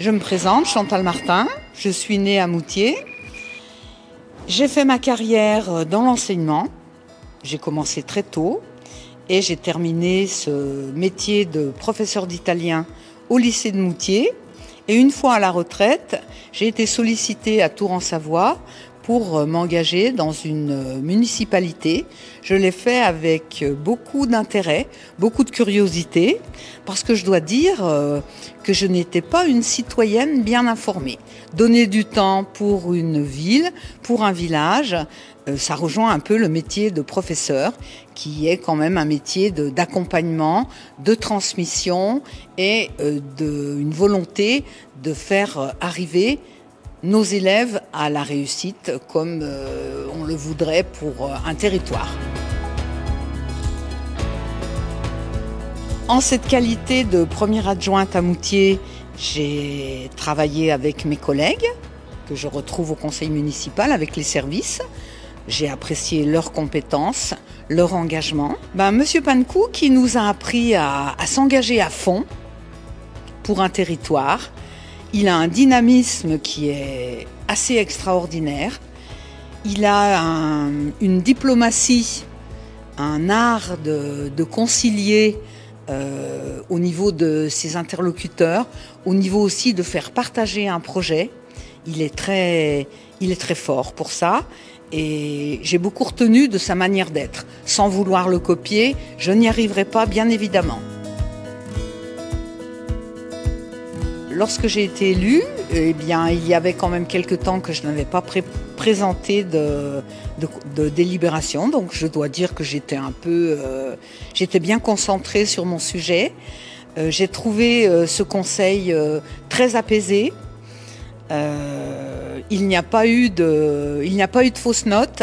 Je me présente, Chantal Martin, je suis née à Moutier. J'ai fait ma carrière dans l'enseignement, j'ai commencé très tôt et j'ai terminé ce métier de professeur d'italien au lycée de Moutier. Et une fois à la retraite, j'ai été sollicitée à Tours-en-Savoie pour m'engager dans une municipalité. Je l'ai fait avec beaucoup d'intérêt, beaucoup de curiosité, parce que je dois dire que je n'étais pas une citoyenne bien informée. Donner du temps pour une ville, pour un village, ça rejoint un peu le métier de professeur, qui est quand même un métier d'accompagnement, de transmission et une volonté de faire arriver nos élèves à la réussite comme on le voudrait pour un territoire. En cette qualité de première adjointe à Moutier, j'ai travaillé avec mes collègues que je retrouve au conseil municipal, avec les services. J'ai apprécié leurs compétences, leur engagement. Monsieur Pancou qui nous a appris à s'engager à fond pour un territoire. Il a un dynamisme qui est assez extraordinaire. Il a une diplomatie, un art de concilier au niveau de ses interlocuteurs, au niveau aussi de faire partager un projet. Il est très fort pour ça. Et j'ai beaucoup retenu de sa manière d'être. Sans vouloir le copier, je n'y arriverai pas, bien évidemment. Lorsque j'ai été élue, il y avait quand même quelques temps que je n'avais pas présenté de délibération. Donc je dois dire que j'étais j'étais bien concentrée sur mon sujet. J'ai trouvé ce conseil très apaisé. Il n'y a pas eu de fausses notes.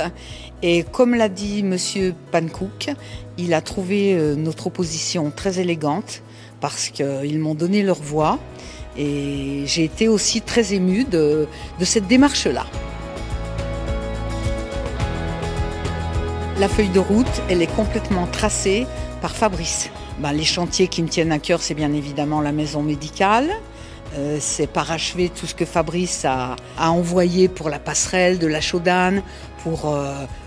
Et comme l'a dit Monsieur Pankouk, il a trouvé notre opposition très élégante parce qu'ils m'ont donné leur voix. Et j'ai été aussi très émue de cette démarche-là. La feuille de route, elle est complètement tracée par Fabrice. Les chantiers qui me tiennent à cœur, c'est bien évidemment la maison médicale. C'est parachever tout ce que Fabrice a envoyé pour la passerelle de la Chaudane, pour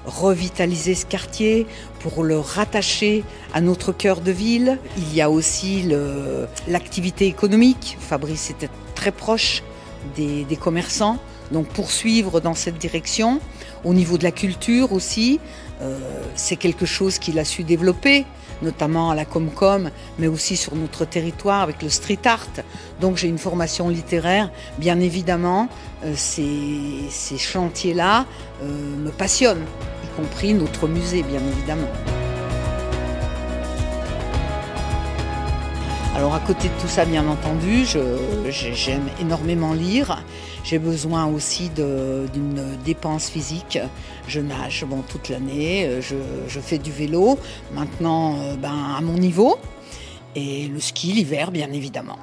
revitaliser ce quartier, pour le rattacher à notre cœur de ville. Il y a aussi l'activité économique. Fabrice était très proche des commerçants, donc poursuivre dans cette direction. Au niveau de la culture aussi, c'est quelque chose qu'il a su développer, notamment à la Comcom, mais aussi sur notre territoire avec le street art. Donc j'ai une formation littéraire, bien évidemment, ces chantiers-là me passionnent, y compris notre musée, bien évidemment. Alors à côté de tout ça, bien entendu, j'aime énormément lire. J'ai besoin aussi d'une dépense physique. Je nage toute l'année, je fais du vélo, maintenant à mon niveau, et le ski l'hiver, bien évidemment.